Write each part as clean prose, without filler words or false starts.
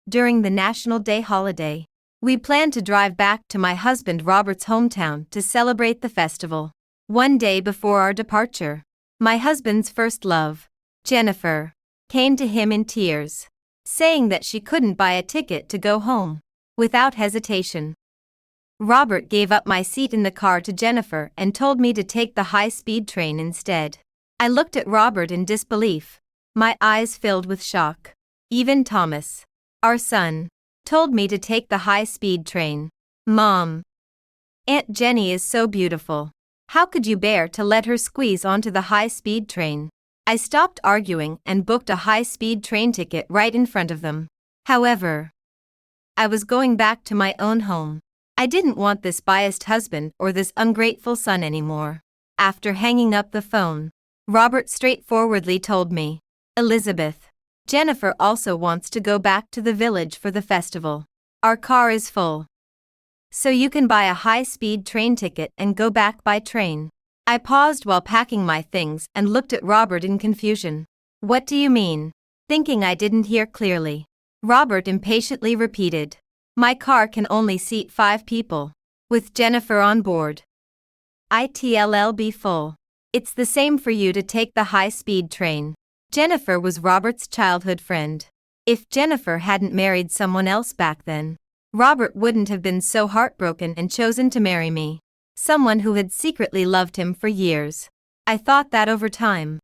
during the National Day holiday. We planned to drive back to my husband Robert's hometown to celebrate the festival. One day before our departure, my husband's first love, Jennifer, came to him in tears, saying that she couldn't buy a ticket to go home. Without hesitation, Robert gave up my seat in the car to Jennifer and told me to take the high-speed train instead. I looked at Robert in disbelief, my eyes filled with shock. Even Thomas, our son, told me to take the high-speed train. Mom, Aunt Jenny is so beautiful. How could you bear to let her squeeze onto the high-speed train? I stopped arguing and booked a high-speed train ticket right in front of them. However, I was going back to my own home. I didn't want this biased husband or this ungrateful son anymore. After hanging up the phone, Robert straightforwardly told me, "Elizabeth, Jennifer also wants to go back to the village for the festival. Our car is full, so you can buy a high-speed train ticket and go back by train." I paused while packing my things and looked at Robert in confusion. "What do you mean?" Thinking I didn't hear clearly, Robert impatiently repeated, "My car can only seat 5 people, with Jennifer on board. It'll be full. It's the same for you to take the high-speed train." Jennifer was Robert's childhood friend. If Jennifer hadn't married someone else back then, Robert wouldn't have been so heartbroken and chosen to marry me, someone who had secretly loved him for years. I thought that over time,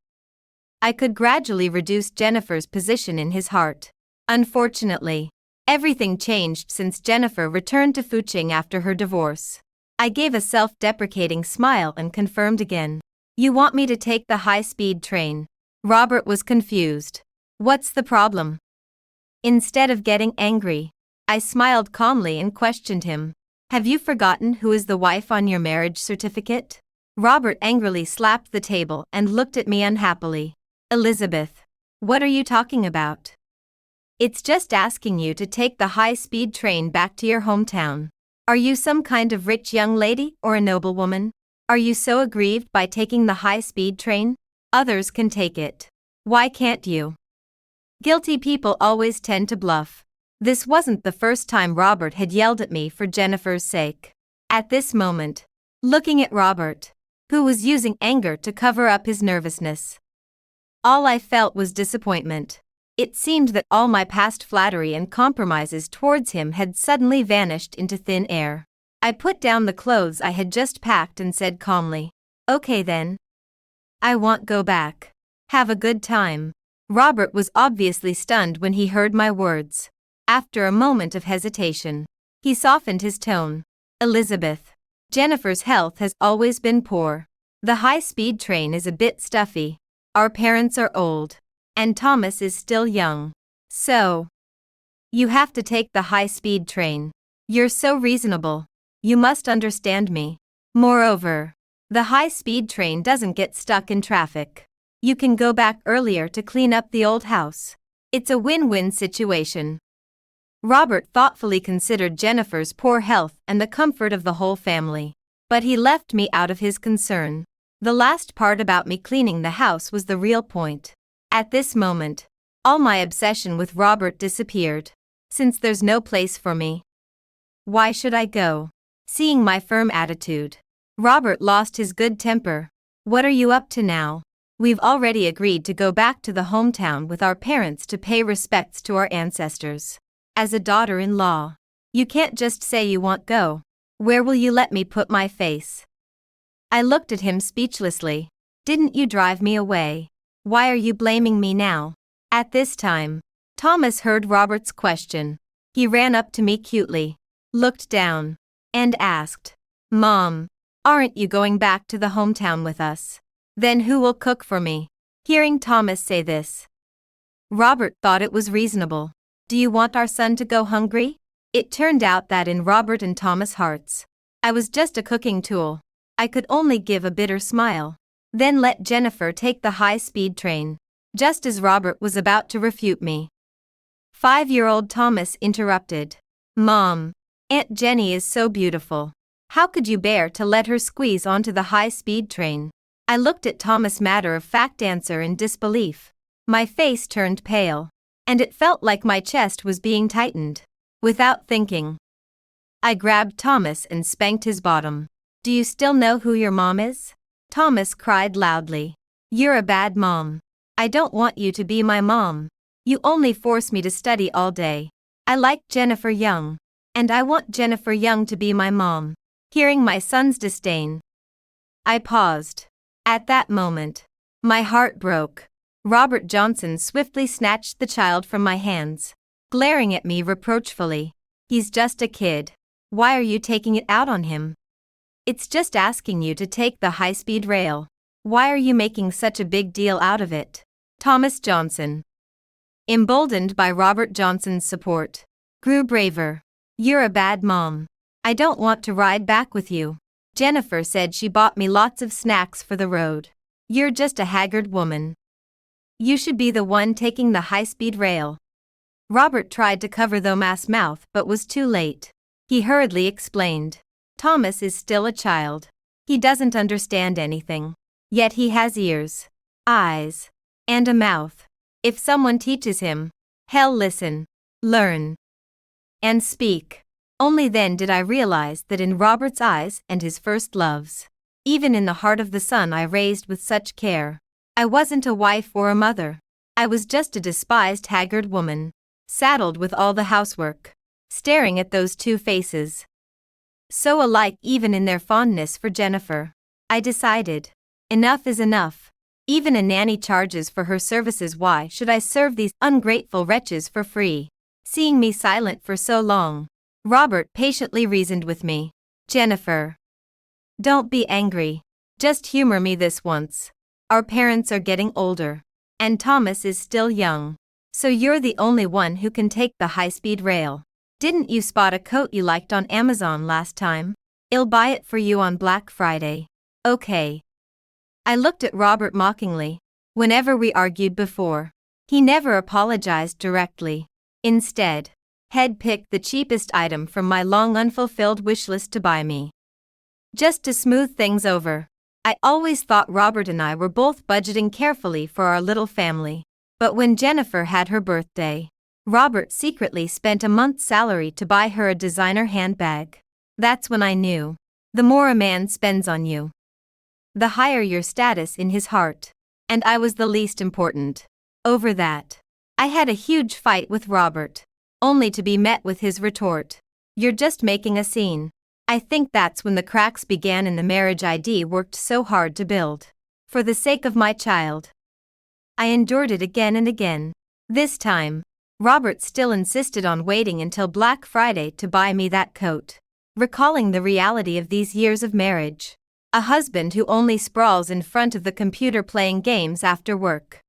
I could gradually reduce Jennifer's position in his heart. Unfortunately, everything changed since Jennifer returned to Fuching after her divorce. I gave a self-deprecating smile and confirmed again. "You want me to take the high-speed train?" Robert was confused. "What's the problem?" Instead of getting angry, I smiled calmly and questioned him. "Have you forgotten who is the wife on your marriage certificate?" Robert angrily slapped the table and looked at me unhappily. "Elizabeth, what are you talking about? It's just asking you to take the high-speed train back to your hometown. Are you some kind of rich young lady or a noblewoman? Are you so aggrieved by taking the high-speed train? Others can take it. Why can't you?" Guilty people always tend to bluff. This wasn't the first time Robert had yelled at me for Jennifer's sake. At this moment, looking at Robert, who was using anger to cover up his nervousness, all I felt was disappointment. It seemed that all my past flattery and compromises towards him had suddenly vanished into thin air. I put down the clothes I had just packed and said calmly, "Okay then. I won't go back. Have a good time." Robert was obviously stunned when he heard my words. After a moment of hesitation, he softened his tone. "Elizabeth, Jennifer's health has always been poor. The high-speed train is a bit stuffy. Our parents are old, and Thomas is still young. So, you have to take the high-speed train. You're so reasonable. You must understand me. Moreover, the high-speed train doesn't get stuck in traffic. You can go back earlier to clean up the old house. It's a win-win situation." Robert thoughtfully considered Jennifer's poor health and the comfort of the whole family, but he left me out of his concern. The last part about me cleaning the house was the real point. At this moment, all my obsession with Robert disappeared. Since there's no place for me, why should I go? Seeing my firm attitude, Robert lost his good temper. "What are you up to now? We've already agreed to go back to the hometown with our parents to pay respects to our ancestors. As a daughter-in-law, you can't just say you won't go. Where will you let me put my face?" I looked at him speechlessly. "Didn't you drive me away? Why are you blaming me now?" At this time, Thomas heard Robert's question. He ran up to me cutely, looked down, and asked, "Mom, aren't you going back to the hometown with us? Then who will cook for me?" Hearing Thomas say this, Robert thought it was reasonable. "Do you want our son to go hungry?" It turned out that in Robert and Thomas' hearts, I was just a cooking tool. I could only give a bitter smile, then let Jennifer take the high-speed train, just as Robert was about to refute me. 5-year-old Thomas interrupted. "Mom, Aunt Jenny is so beautiful. How could you bear to let her squeeze onto the high-speed train?" I looked at Thomas' matter-of-fact answer in disbelief. My face turned pale. and it felt like my chest was being tightened. Without thinking, I grabbed Thomas and spanked his bottom. "Do you still know who your mom is?" Thomas cried loudly. "You're a bad mom. I don't want you to be my mom. You only force me to study all day. I like Jennifer Young, and I want Jennifer Young to be my mom." Hearing my son's disdain, I paused. At that moment, my heart broke. Robert Johnson swiftly snatched the child from my hands, glaring at me reproachfully. "He's just a kid. Why are you taking it out on him? It's just asking you to take the high-speed rail. Why are you making such a big deal out of it?" Thomas Johnson, emboldened by Robert Johnson's support, grew braver. "You're a bad mom. I don't want to ride back with you. Jennifer said she bought me lots of snacks for the road. You're just a haggard woman. You should be the one taking the high-speed rail." Robert tried to cover Thomas' mouth but was too late. He hurriedly explained. "Thomas is still a child. He doesn't understand anything. Yet he has ears, eyes, and a mouth. If someone teaches him, he'll listen, learn, and speak." Only then did I realize that in Robert's eyes and his first loves, even in the heart of the son I raised with such care, I wasn't a wife or a mother. I was just a despised haggard woman, saddled with all the housework, staring at those two faces, so alike even in their fondness for Jennifer. I decided, enough is enough. Even a nanny charges for her services. Why should I serve these ungrateful wretches for free? Seeing me silent for so long, Robert patiently reasoned with me. "Jennifer, don't be angry. Just humor me this once. Our parents are getting older, and Thomas is still young. So you're the only one who can take the high-speed rail. Didn't you spot a coat you liked on Amazon last time? I'll buy it for you on Black Friday. Okay." I looked at Robert mockingly. Whenever we argued before, he never apologized directly. Instead, he'd picked the cheapest item from my long unfulfilled wish list to buy me, just to smooth things over. I always thought Robert and I were both budgeting carefully for our little family. But when Jennifer had her birthday, Robert secretly spent a month's salary to buy her a designer handbag. That's when I knew. The more a man spends on you, the higher your status in his heart. And I was the least important. Over that, I had a huge fight with Robert, only to be met with his retort. "You're just making a scene." I think that's when the cracks began in the marriage I'd worked so hard to build. For the sake of my child, I endured it again and again. This time, Robert still insisted on waiting until Black Friday to buy me that coat. Recalling the reality of these years of marriage, a husband who only sprawls in front of the computer playing games after work,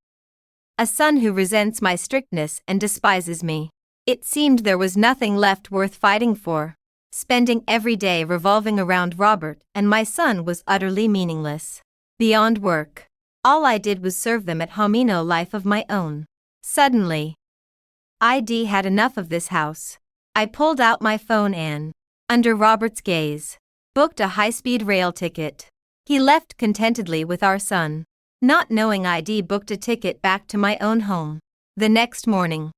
a son who resents my strictness and despises me, it seemed there was nothing left worth fighting for. Spending every day revolving around Robert and my son was utterly meaningless. Beyond work, all I did was serve them at home. No life of my own. Suddenly, I'd had enough of this house. I pulled out my phone and, under Robert's gaze, booked a high-speed rail ticket. He left contentedly with our son, not knowing I'd booked a ticket back to my own home. The next morning,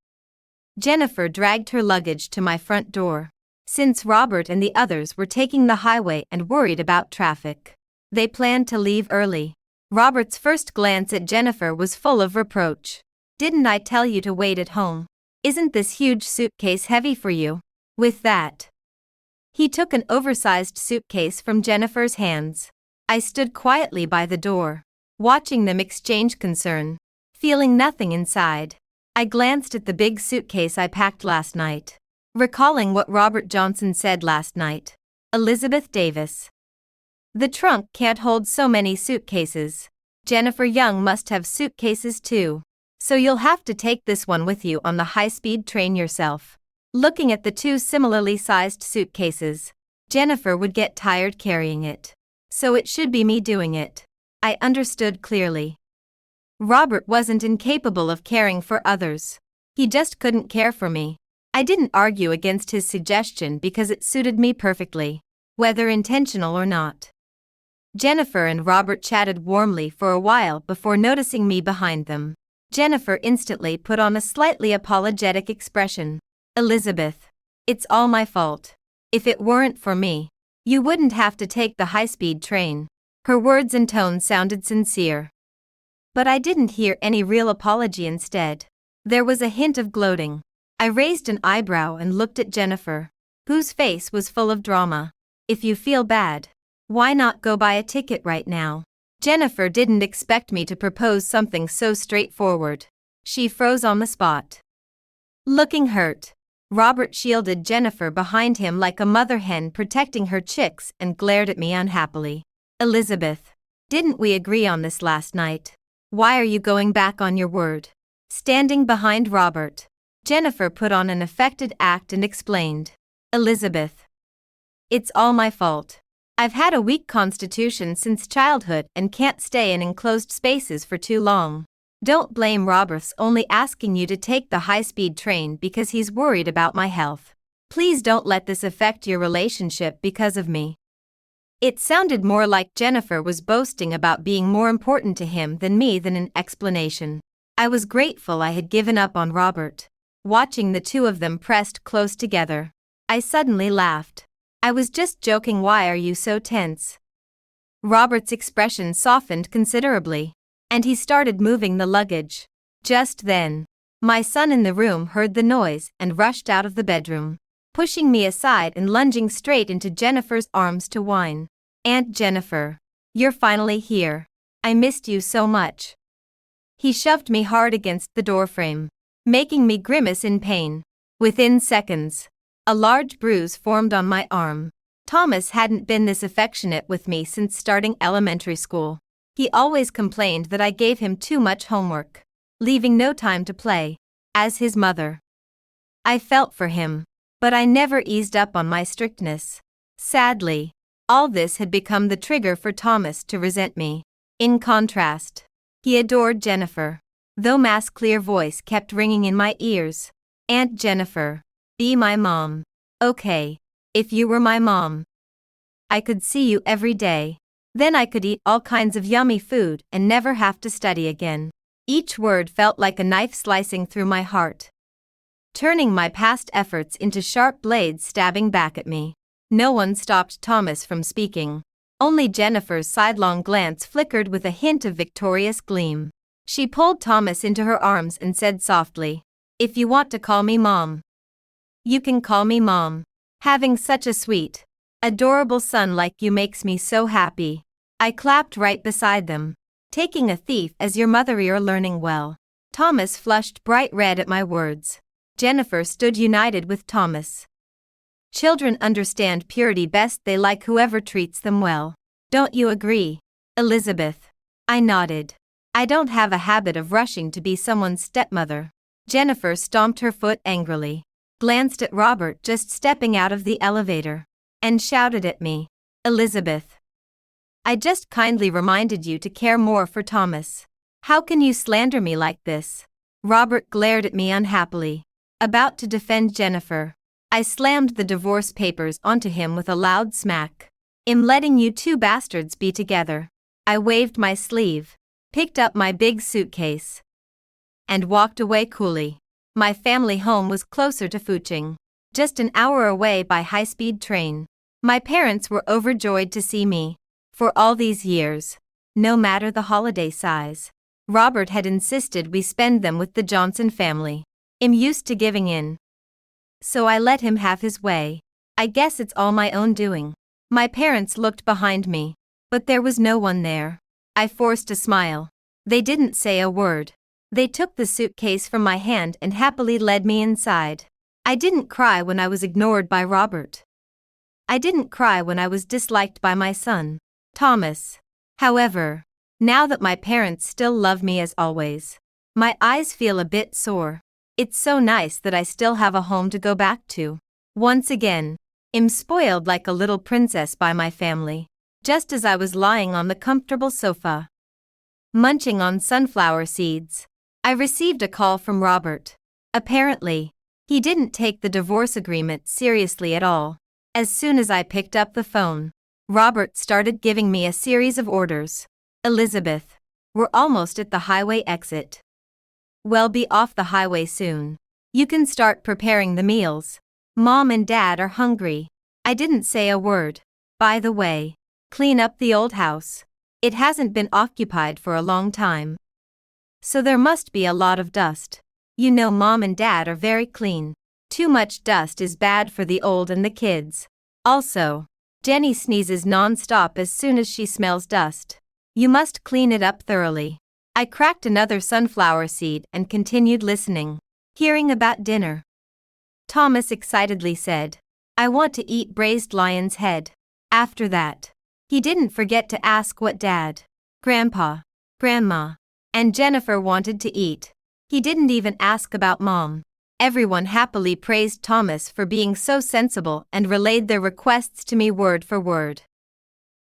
Jennifer dragged her luggage to my front door. Since Robert and the others were taking the highway and worried about traffic, they planned to leave early. Robert's first glance at Jennifer was full of reproach. "Didn't I tell you to wait at home? Isn't this huge suitcase heavy for you?" With that, he took an oversized suitcase from Jennifer's hands. I stood quietly by the door, watching them exchange concern, feeling nothing inside. I glanced at the big suitcase I packed last night, recalling what Robert Johnson said last night. Elizabeth Davis. "The trunk can't hold so many suitcases. Jennifer Young must have suitcases too. So you'll have to take this one with you on the high-speed train yourself." Looking at the two similarly sized suitcases, Jennifer would get tired carrying it, so it should be me doing it. I understood clearly. Robert wasn't incapable of caring for others. He just couldn't care for me. I didn't argue against his suggestion because it suited me perfectly, whether intentional or not. Jennifer and Robert chatted warmly for a while before noticing me behind them. Jennifer instantly put on a slightly apologetic expression. Elizabeth, it's all my fault. If it weren't for me, you wouldn't have to take the high-speed train. Her words and tone sounded sincere. But I didn't hear any real apology. Instead, there was a hint of gloating. I raised an eyebrow and looked at Jennifer, whose face was full of drama. If you feel bad, why not go buy a ticket right now? Jennifer didn't expect me to propose something so straightforward. She froze on the spot. Looking hurt, Robert shielded Jennifer behind him like a mother hen protecting her chicks and glared at me unhappily. Elizabeth, didn't we agree on this last night? Why are you going back on your word? Standing behind Robert, Jennifer put on an affected act and explained. Elizabeth, it's all my fault. I've had a weak constitution since childhood and can't stay in enclosed spaces for too long. Don't blame Robert's only asking you to take the high-speed train because he's worried about my health. Please don't let this affect your relationship because of me. It sounded more like Jennifer was boasting about being more important to him than an explanation. I was grateful I had given up on Robert. Watching the two of them pressed close together, I suddenly laughed. I was just joking. Why are you so tense? Robert's expression softened considerably, and he started moving the luggage. Just then, my son in the room heard the noise and rushed out of the bedroom, pushing me aside and lunging straight into Jennifer's arms to whine. Aunt Jennifer, you're finally here. I missed you so much. He shoved me hard against the doorframe, making me grimace in pain. Within seconds, a large bruise formed on my arm. Thomas hadn't been this affectionate with me since starting elementary school. He always complained that I gave him too much homework, leaving no time to play. As his mother, I felt for him, but I never eased up on my strictness. Sadly, all this had become the trigger for Thomas to resent me. In contrast, he adored Jennifer, though Ma's clear voice kept ringing in my ears. Aunt Jennifer, be my mom. Okay, if you were my mom, I could see you every day. Then I could eat all kinds of yummy food and never have to study again. Each word felt like a knife slicing through my heart, turning my past efforts into sharp blades stabbing back at me. No one stopped Thomas from speaking. Only Jennifer's sidelong glance flickered with a hint of victorious gleam. She pulled Thomas into her arms and said softly, If you want to call me Mom, you can call me Mom. Having such a sweet, adorable son like you makes me so happy. I clapped right beside them. Taking a thief as your mother, you're learning well. Thomas flushed bright red at my words. Jennifer stood united with Thomas. Children understand purity best. They like whoever treats them well. Don't you agree, Elizabeth? I nodded. I don't have a habit of rushing to be someone's stepmother. Jennifer stomped her foot angrily, glanced at Robert just stepping out of the elevator, and shouted at me. Elizabeth, I just kindly reminded you to care more for Thomas. How can you slander me like this? Robert glared at me unhappily, about to defend Jennifer. I slammed the divorce papers onto him with a loud smack. I'm letting you two bastards be together. I waved my sleeve, picked up my big suitcase, and walked away coolly. My family home was closer to Fuching, just an hour away by high-speed train. My parents were overjoyed to see me. For all these years, no matter the holiday size, Robert had insisted we spend them with the Johnson family. I'm used to giving in, so I let him have his way. I guess it's all my own doing. My parents looked behind me, but there was no one there. I forced a smile. They didn't say a word. They took the suitcase from my hand and happily led me inside. I didn't cry when I was ignored by Robert. I didn't cry when I was disliked by my son, Thomas. However, now that my parents still love me as always, my eyes feel a bit sore. It's so nice that I still have a home to go back to. Once again, I'm spoiled like a little princess by my family. Just as I was lying on the comfortable sofa, munching on sunflower seeds, I received a call from Robert. Apparently, he didn't take the divorce agreement seriously at all. As soon as I picked up the phone, Robert started giving me a series of orders. Elizabeth, we're almost at the highway exit. We'll be off the highway soon. You can start preparing the meals. Mom and Dad are hungry. I didn't say a word. By the way, clean up the old house. It hasn't been occupied for a long time. So there must be a lot of dust. You know Mom and Dad are very clean. Too much dust is bad for the old and the kids. Also, Jenny sneezes non-stop as soon as she smells dust. You must clean it up thoroughly. I cracked another sunflower seed and continued listening. Hearing about dinner. Thomas excitedly said, I want to eat braised lion's head. After that, he didn't forget to ask what Dad, Grandpa, Grandma, and Jennifer wanted to eat. He didn't even ask about Mom. Everyone happily praised Thomas for being so sensible and relayed their requests to me word for word,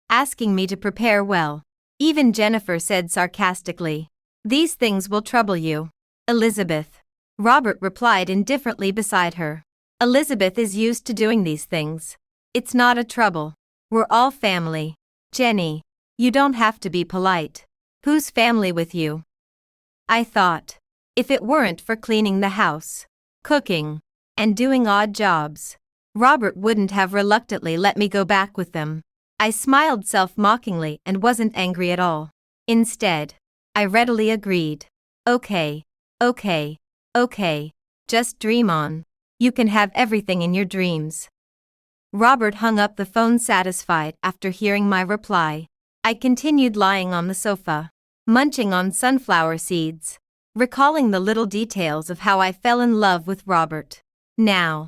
asking me to prepare well. Even Jennifer said sarcastically, These things will trouble you, Elizabeth. Robert replied indifferently beside her. Elizabeth is used to doing these things. It's not a trouble. We're all family. Jenny, you don't have to be polite. Who's family with you? I thought. If it weren't for cleaning the house, cooking, and doing odd jobs, Robert wouldn't have reluctantly let me go back with them. I smiled self-mockingly and wasn't angry at all. Instead, I readily agreed. Okay, just dream on. You can have everything in your dreams. Robert hung up the phone satisfied after hearing my reply. I continued lying on the sofa, munching on sunflower seeds, recalling the little details of how I fell in love with Robert. Now,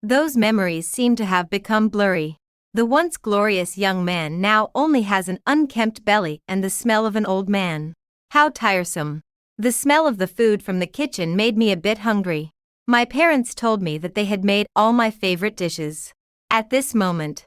those memories seem to have become blurry. The once glorious young man now only has an unkempt belly and the smell of an old man. How tiresome. The smell of the food from the kitchen made me a bit hungry. My parents told me that they had made all my favorite dishes. At this moment,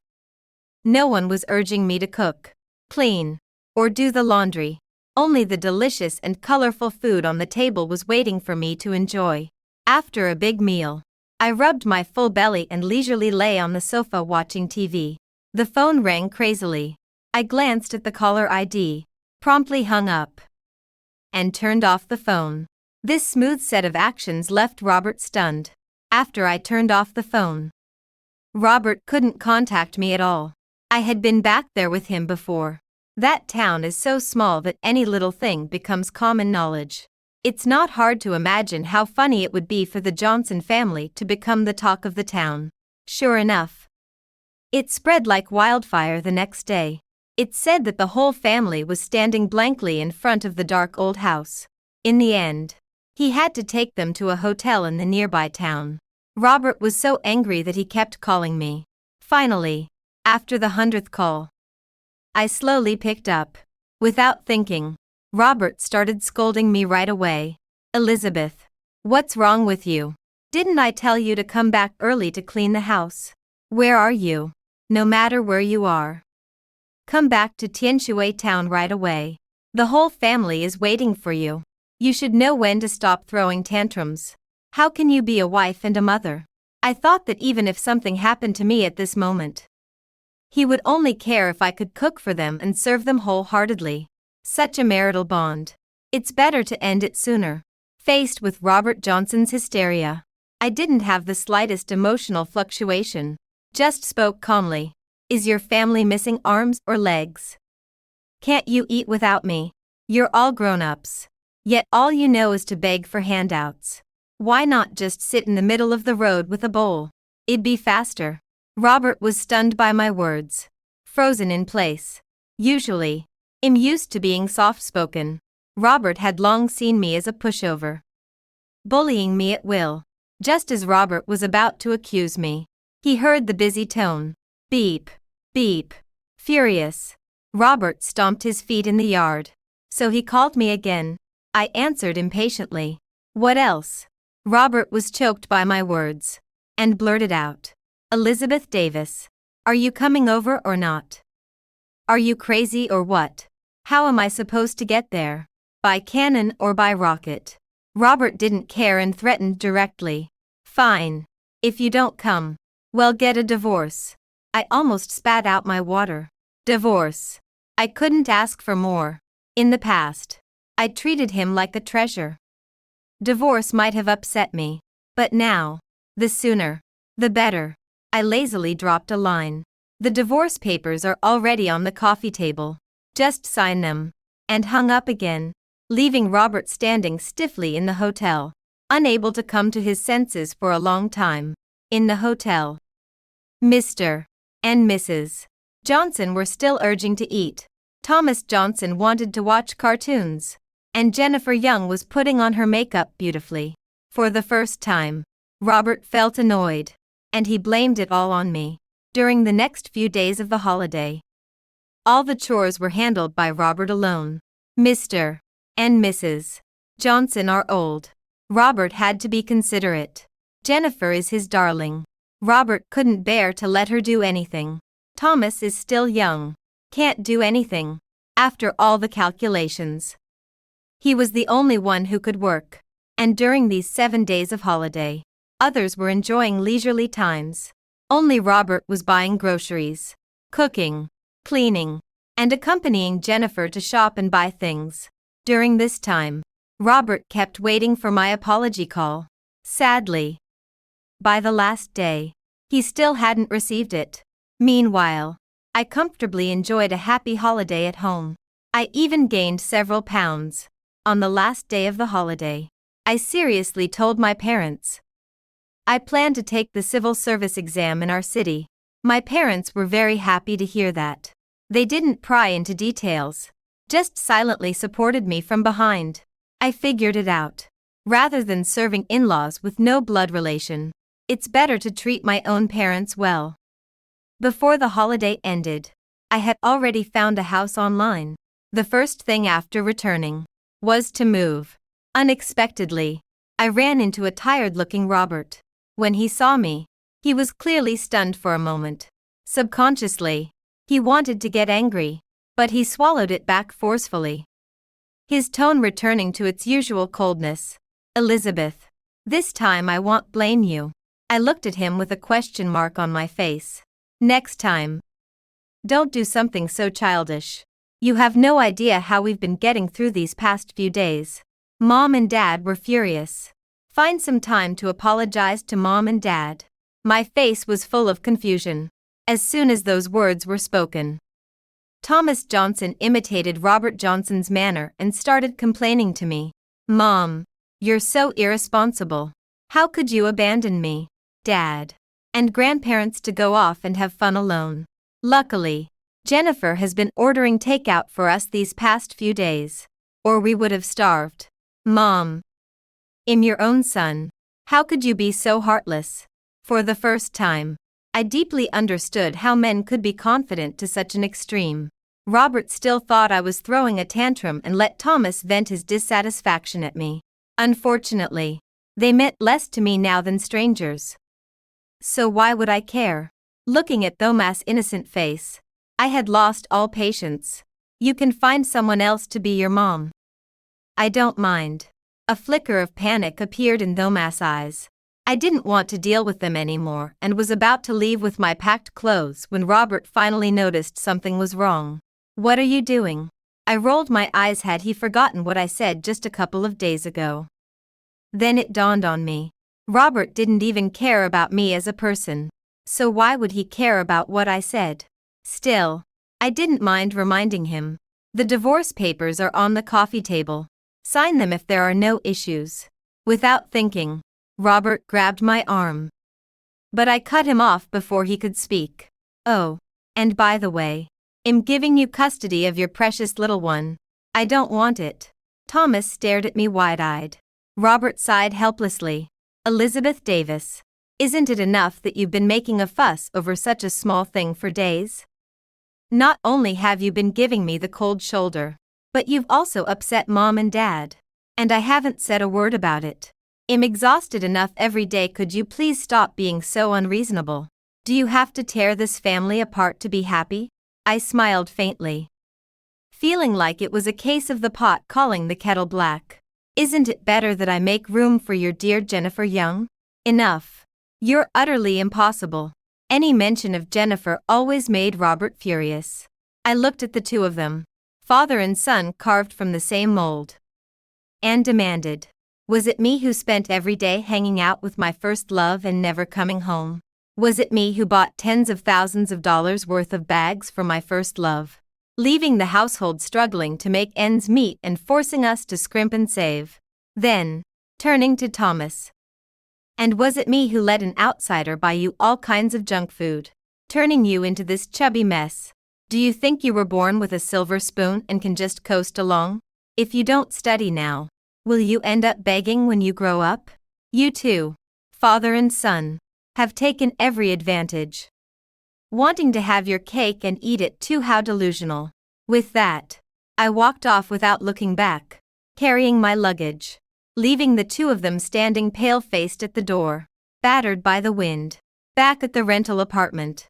no one was urging me to cook, clean, or do the laundry. Only the delicious and colorful food on the table was waiting for me to enjoy. After a big meal, I rubbed my full belly and leisurely lay on the sofa watching TV. The phone rang crazily. I glanced at the caller ID, promptly hung up, and turned off the phone. This smooth set of actions left Robert stunned. After I turned off the phone, Robert couldn't contact me at all. I had been back there with him before. That town is so small that any little thing becomes common knowledge. It's not hard to imagine how funny it would be for the Johnson family to become the talk of the town. Sure enough, it spread like wildfire the next day. It said that the whole family was standing blankly in front of the dark old house. In the end, he had to take them to a hotel in the nearby town. Robert was so angry that he kept calling me. Finally, after the 100th call, I slowly picked up. Without thinking, Robert started scolding me right away. Elizabeth, what's wrong with you? Didn't I tell you to come back early to clean the house? Where are you? No matter where you are, come back to Tianshui town right away. The whole family is waiting for you. You should know when to stop throwing tantrums. How can you be a wife and a mother? I thought that even if something happened to me at this moment, he would only care if I could cook for them and serve them wholeheartedly. Such a marital bond. It's better to end it sooner. Faced with Robert Johnson's hysteria, I didn't have the slightest emotional fluctuation. Just spoke calmly. Is your family missing arms or legs? Can't you eat without me? You're all grown-ups. Yet all you know is to beg for handouts. Why not just sit in the middle of the road with a bowl? It'd be faster. Robert was stunned by my words, frozen in place. Usually, I'm used to being soft-spoken. Robert had long seen me as a pushover, bullying me at will. Just as Robert was about to accuse me, he heard the busy tone. Beep, beep. Furious, Robert stomped his feet in the yard. So he called me again. I answered impatiently. What else? Robert was choked by my words, and blurted out. Elizabeth Davis, are you coming over or not? Are you crazy or what? How am I supposed to get there? By cannon or by rocket? Robert didn't care and threatened directly. Fine. If you don't come, well, get a divorce. I almost spat out my water. Divorce. I couldn't ask for more. In the past, I treated him like a treasure. Divorce might have upset me. But now, the sooner, the better. I lazily dropped a line. The divorce papers are already on the coffee table. Just sign them. And hung up again, leaving Robert standing stiffly in the hotel, unable to come to his senses for a long time. In the hotel, Mr. and Mrs. Johnson were still urging to eat. Thomas Johnson wanted to watch cartoons. And Jennifer Young was putting on her makeup beautifully. For the first time, Robert felt annoyed. And he blamed it all on me. During the next few days of the holiday, all the chores were handled by Robert alone. Mr. and Mrs. Johnson are old. Robert had to be considerate. Jennifer is his darling. Robert couldn't bear to let her do anything. Thomas is still young. Can't do anything. After all the calculations, he was the only one who could work. And during these 7 days of holiday, others were enjoying leisurely times. Only Robert was buying groceries, cooking, cleaning, and accompanying Jennifer to shop and buy things. During this time, Robert kept waiting for my apology call. Sadly, by the last day, he still hadn't received it. Meanwhile, I comfortably enjoyed a happy holiday at home. I even gained several pounds. On the last day of the holiday, I seriously told my parents I planned to take the civil service exam in our city. My parents were very happy to hear that. They didn't pry into details, just silently supported me from behind. I figured it out. Rather than serving in-laws with no blood relation, it's better to treat my own parents well. Before the holiday ended, I had already found a house online. The first thing after returning was to move. Unexpectedly, I ran into a tired-looking Robert. When he saw me, he was clearly stunned for a moment. Subconsciously, he wanted to get angry, but he swallowed it back forcefully, his tone returning to its usual coldness. Elizabeth, this time I won't blame you. I looked at him with a question mark on my face. Next time, don't do something so childish. You have no idea how we've been getting through these past few days. Mom and Dad were furious. Find some time to apologize to Mom and Dad. My face was full of confusion as soon as those words were spoken. Thomas Johnson imitated Robert Johnson's manner and started complaining to me. Mom, you're so irresponsible. How could you abandon me, Dad, and grandparents to go off and have fun alone? Luckily, Jennifer has been ordering takeout for us these past few days, or we would have starved. Mom, I'm your own son. How could you be so heartless? For the first time, I deeply understood how men could be confident to such an extreme. Robert still thought I was throwing a tantrum and let Thomas vent his dissatisfaction at me. Unfortunately, they meant less to me now than strangers. So why would I care? Looking at Thomas' innocent face, I had lost all patience. You can find someone else to be your mom. I don't mind. A flicker of panic appeared in Thomas' eyes. I didn't want to deal with them anymore and was about to leave with my packed clothes when Robert finally noticed something was wrong. What are you doing? I rolled my eyes. Had he forgotten what I said just a couple of days ago? Then it dawned on me. Robert didn't even care about me as a person. So why would he care about what I said? Still, I didn't mind reminding him. The divorce papers are on the coffee table. Sign them if there are no issues. Without thinking, Robert grabbed my arm. But I cut him off before he could speak. Oh, and by the way, I'm giving you custody of your precious little one. I don't want it. Thomas stared at me wide-eyed. Robert sighed helplessly. Elizabeth Davis, isn't it enough that you've been making a fuss over such a small thing for days? Not only have you been giving me the cold shoulder, but you've also upset Mom and Dad. And I haven't said a word about it. I'm exhausted enough every day. Could you please stop being so unreasonable? Do you have to tear this family apart to be happy? I smiled faintly, feeling like it was a case of the pot calling the kettle black. Isn't it better that I make room for your dear Jennifer Young? Enough. You're utterly impossible. Any mention of Jennifer always made Robert furious. I looked at the two of them, father and son carved from the same mold, and demanded, Was it me who spent every day hanging out with my first love and never coming home? Was it me who bought tens of thousands of dollars worth of bags for my first love, leaving the household struggling to make ends meet and forcing us to scrimp and save? Then, turning to Thomas. And was it me who let an outsider buy you all kinds of junk food, turning you into this chubby mess? Do you think you were born with a silver spoon and can just coast along? If you don't study now, will you end up begging when you grow up? You too, father and son, have taken every advantage. Wanting to have your cake and eat it too, how delusional. With that, I walked off without looking back, carrying my luggage, leaving the two of them standing pale-faced at the door, battered by the wind. Back at the rental apartment,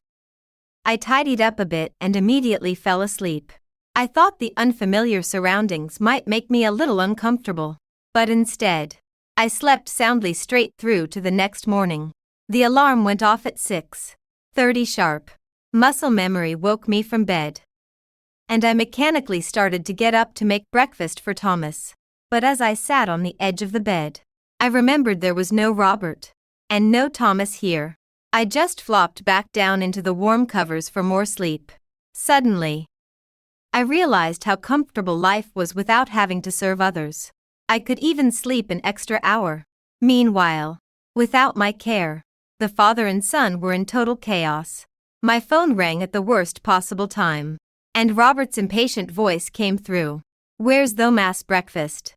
I tidied up a bit and immediately fell asleep. I thought the unfamiliar surroundings might make me a little uncomfortable, but instead, I slept soundly straight through to the next morning. The alarm went off at 6:30 sharp. Muscle memory woke me from bed, and I mechanically started to get up to make breakfast for Thomas. But as I sat on the edge of the bed, I remembered there was no Robert, and no Thomas here. I just flopped back down into the warm covers for more sleep. Suddenly, I realized how comfortable life was without having to serve others. I could even sleep an extra hour. Meanwhile, without my care, the father and son were in total chaos. My phone rang at the worst possible time, and Robert's impatient voice came through. "Where's Thomas' breakfast?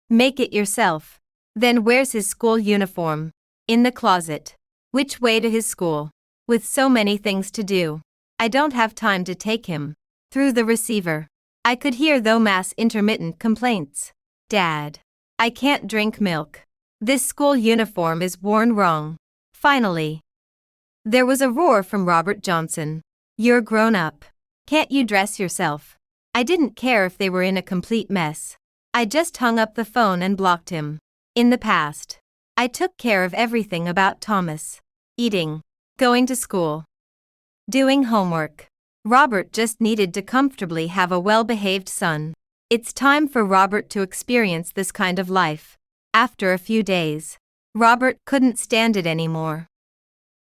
Make it yourself." "Then where's his school uniform?" "In the closet." "Which way to his school?" "With so many things to do, I don't have time to take him." Through the receiver, I could hear Thomas' intermittent complaints. "Dad, I can't drink milk. This school uniform is worn wrong." Finally, there was a roar from Robert Johnson. "You're grown up. Can't you dress yourself?" I didn't care if they were in a complete mess. I just hung up the phone and blocked him. In the past, I took care of everything about Thomas: eating, going to school, doing homework. Robert just needed to comfortably have a well-behaved son. It's time for Robert to experience this kind of life. After a few days, Robert couldn't stand it anymore.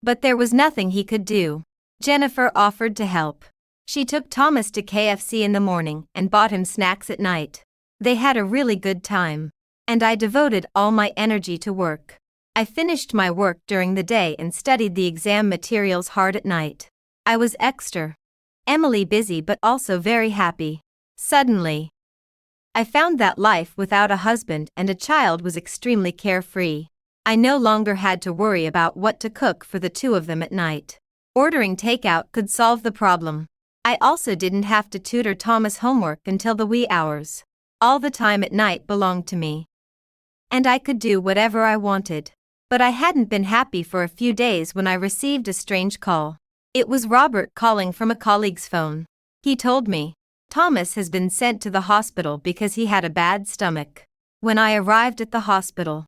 But there was nothing he could do. Jennifer offered to help. She took Thomas to KFC in the morning and bought him snacks at night. They had a really good time, and I devoted all my energy to work. I finished my work during the day and studied the exam materials hard at night. I was Emily busy but also very happy. Suddenly, I found that life without a husband and a child was extremely carefree. I no longer had to worry about what to cook for the two of them at night. Ordering takeout could solve the problem. I also didn't have to tutor Thomas' homework until the wee hours. All the time at night belonged to me, and I could do whatever I wanted. But I hadn't been happy for a few days when I received a strange call. It was Robert calling from a colleague's phone. He told me, "Thomas has been sent to the hospital because he had a bad stomach." When I arrived at the hospital,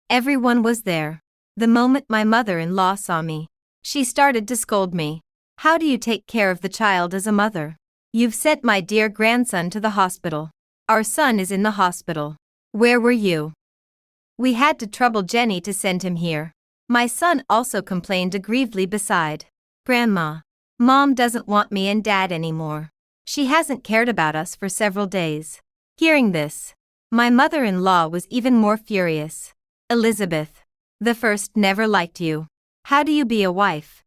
everyone was there. The moment my mother-in-law saw me, she started to scold me. "How do you take care of the child as a mother? You've sent my dear grandson to the hospital. Our son is in the hospital. Where were you? We had to trouble Jenny to send him here." My son also complained aggrievedly beside. "Grandma, Mom doesn't want me and Dad anymore. She hasn't cared about us for several days." Hearing this, my mother-in-law was even more furious. "Elizabeth, the first never liked you. How do you be a wife?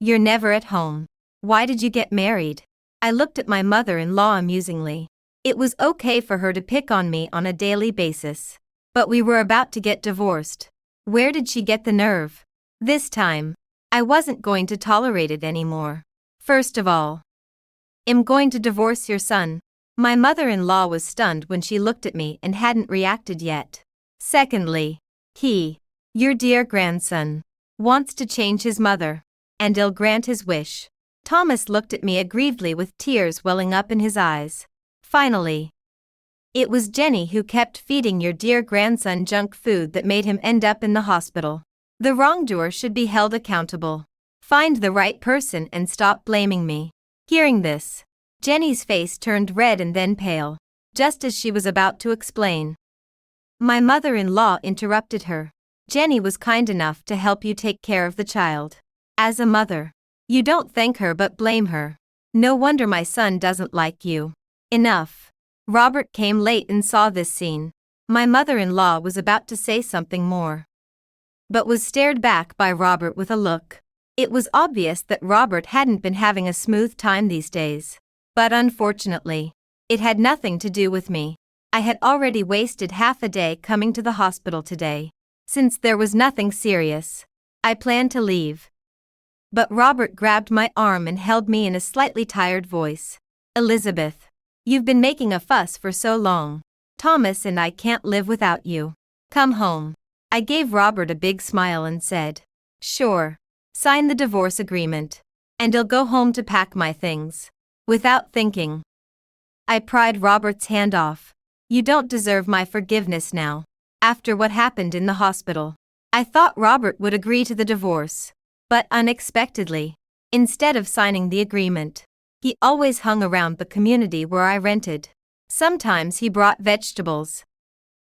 You're never at home. Why did you get married?" I looked at my mother-in-law amusingly. It was okay for her to pick on me on a daily basis, but we were about to get divorced. Where did she get the nerve? This time, I wasn't going to tolerate it anymore. "First of all, I'm going to divorce your son." My mother-in-law was stunned when she looked at me and hadn't reacted yet. "Secondly, your dear grandson, wants to change his mother, and I'll grant his wish." Thomas looked at me aggrievedly with tears welling up in his eyes. Finally, it was Jenny who kept feeding your dear grandson junk food that made him end up in the hospital. The wrongdoer should be held accountable. Find the right person and stop blaming me. Hearing this, Jenny's face turned red and then pale, just as she was about to explain. My mother-in-law interrupted her. Jenny was kind enough to help you take care of the child. As a mother, you don't thank her but blame her. No wonder my son doesn't like you. Enough. Robert came late and saw this scene. My mother-in-law was about to say something more, but was stared back by Robert with a look. It was obvious that Robert hadn't been having a smooth time these days. But unfortunately, it had nothing to do with me. I had already wasted half a day coming to the hospital today. Since there was nothing serious, I planned to leave. But Robert grabbed my arm and held me in a slightly tired voice. Elizabeth, you've been making a fuss for so long. Thomas and I can't live without you. Come home. I gave Robert a big smile and said, sure. Sign the divorce agreement. And I'll go home to pack my things. Without thinking, I pried Robert's hand off. You don't deserve my forgiveness now. After what happened in the hospital, I thought Robert would agree to the divorce. But unexpectedly, instead of signing the agreement, he always hung around the community where I rented. Sometimes he brought vegetables.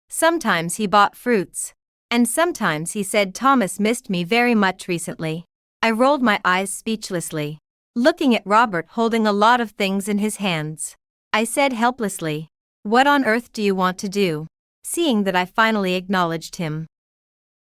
Sometimes he bought fruits. And sometimes he said Thomas missed me very much recently. I rolled my eyes speechlessly, looking at Robert holding a lot of things in his hands. I said helplessly, what on earth do you want to do? Seeing that I finally acknowledged him,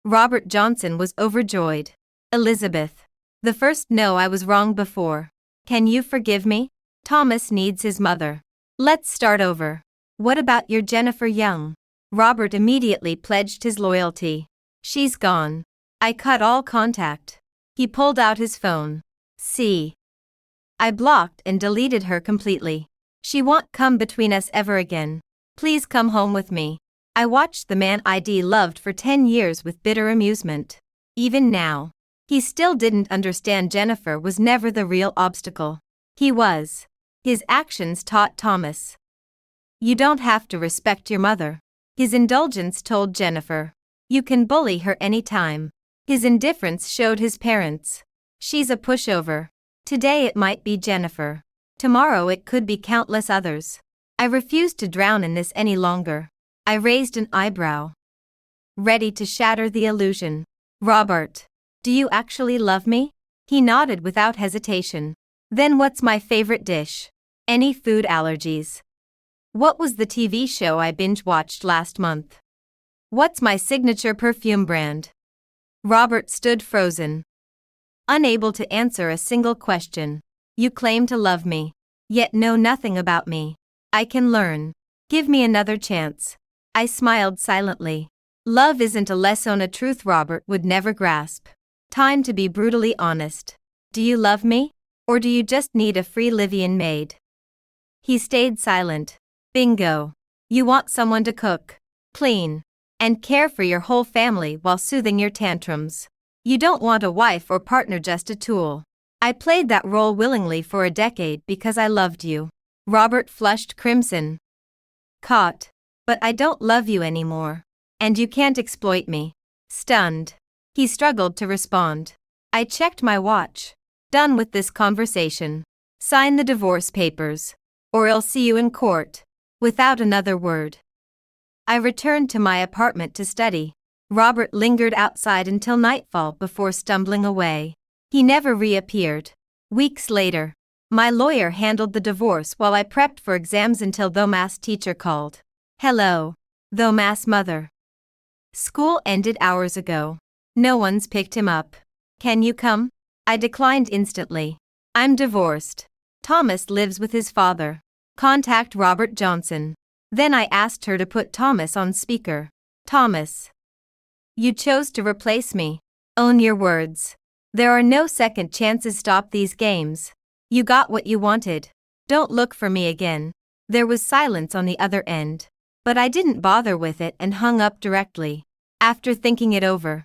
Robert Johnson was overjoyed. Elizabeth, the first no, I was wrong before. Can you forgive me? Thomas needs his mother. Let's start over. What about your Jennifer Young? Robert immediately pledged his loyalty. She's gone. I cut all contact. He pulled out his phone. See. I blocked and deleted her completely. She won't come between us ever again. Please come home with me. I watched the man I'd loved for 10 years with bitter amusement. Even now, he still didn't understand Jennifer was never the real obstacle. He was. His actions taught Thomas. You don't have to respect your mother. His indulgence told Jennifer. You can bully her anytime. His indifference showed his parents. She's a pushover. Today it might be Jennifer. Tomorrow it could be countless others. I refused to drown in this any longer. I raised an eyebrow, ready to shatter the illusion. Robert, do you actually love me? He nodded without hesitation. Then what's my favorite dish? Any food allergies? What was the TV show I binge-watched last month? What's my signature perfume brand? Robert stood frozen, unable to answer a single question. You claim to love me, yet know nothing about me. I can learn. Give me another chance. I smiled silently. Love isn't a lesson, a truth Robert would never grasp. Time to be brutally honest. Do you love me? Or do you just need a free Livian maid? He stayed silent. Bingo. You want someone to cook, clean, and care for your whole family while soothing your tantrums. You don't want a wife or partner, just a tool. I played that role willingly for a decade because I loved you. Robert flushed crimson. Caught. But I don't love you anymore. And you can't exploit me. Stunned, he struggled to respond. I checked my watch. Done with this conversation. Sign the divorce papers, or I'll see you in court. Without another word, I returned to my apartment to study. Robert lingered outside until nightfall before stumbling away. He never reappeared. Weeks later, my lawyer handled the divorce while I prepped for exams until the math teacher called. Hello, the math's mother. School ended hours ago. No one's picked him up. Can you come? I declined instantly. I'm divorced. Thomas lives with his father. Contact Robert Johnson. Then I asked her to put Thomas on speaker. Thomas, you chose to replace me. Own your words. There are no second chances. Stop these games. You got what you wanted. Don't look for me again. There was silence on the other end, but I didn't bother with it and hung up directly. After thinking it over,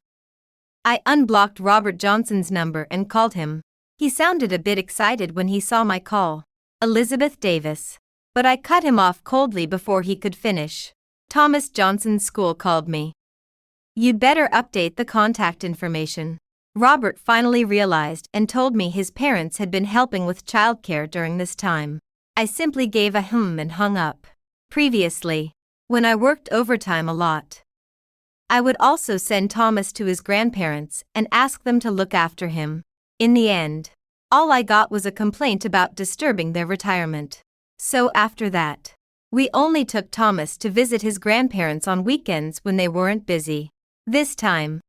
I unblocked Robert Johnson's number and called him. He sounded a bit excited when he saw my call. Elizabeth Davis. But I cut him off coldly before he could finish. Thomas Johnson's school called me. You'd better update the contact information. Robert finally realized and told me his parents had been helping with childcare during this time. I simply gave a and hung up. Previously, when I worked overtime a lot. I would also send Thomas to his grandparents and ask them to look after him. In the end, all I got was a complaint about disturbing their retirement. So after that, we only took Thomas to visit his grandparents on weekends when they weren't busy. This time,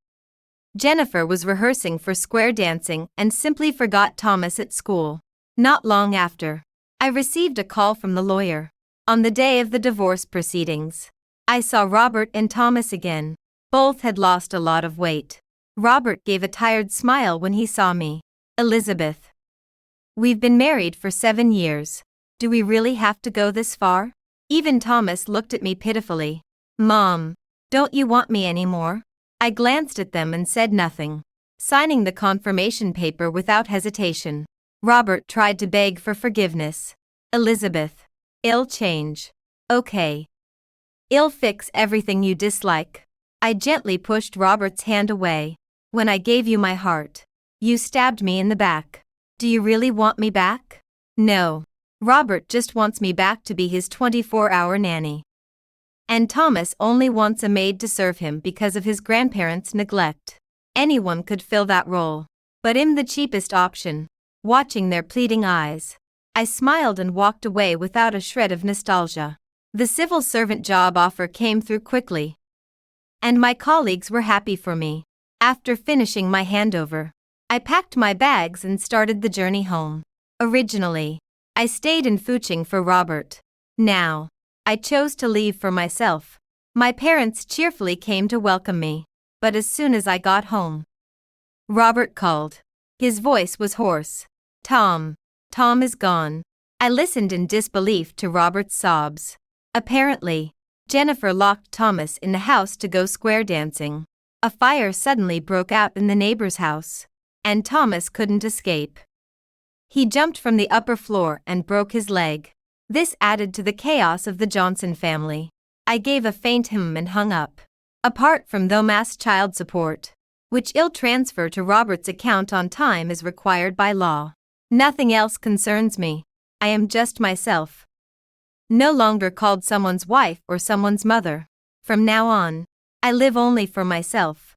Jennifer was rehearsing for square dancing and simply forgot Thomas at school. Not long after, I received a call from the lawyer. On the day of the divorce proceedings, I saw Robert and Thomas again. Both had lost a lot of weight. Robert gave a tired smile when he saw me. Elizabeth. We've been married for 7 years. Do we really have to go this far? Even Thomas looked at me pitifully. Mom, don't you want me anymore? I glanced at them and said nothing, signing the confirmation paper without hesitation. Robert tried to beg for forgiveness. Elizabeth. I'll change. Okay. I'll fix everything you dislike. I gently pushed Robert's hand away. When I gave you my heart, you stabbed me in the back. Do you really want me back? No. Robert just wants me back to be his 24-hour nanny. And Thomas only wants a maid to serve him because of his grandparents' neglect. Anyone could fill that role, but I'm the cheapest option. Watching their pleading eyes, I smiled and walked away without a shred of nostalgia. The civil servant job offer came through quickly, and my colleagues were happy for me. After finishing my handover, I packed my bags and started the journey home. Originally, I stayed in Fuching for Robert. Now, I chose to leave for myself. My parents cheerfully came to welcome me, but as soon as I got home, Robert called. His voice was hoarse. Tom is gone. I listened in disbelief to Robert's sobs. Apparently, Jennifer locked Thomas in the house to go square dancing. A fire suddenly broke out in the neighbor's house, and Thomas couldn't escape. He jumped from the upper floor and broke his leg. This added to the chaos of the Johnson family. I gave a faint and hung up. Apart from mass child support, which I'll transfer to Robert's account on time as required by law, nothing else concerns me. I am just myself. No longer called someone's wife or someone's mother. From now on, I live only for myself.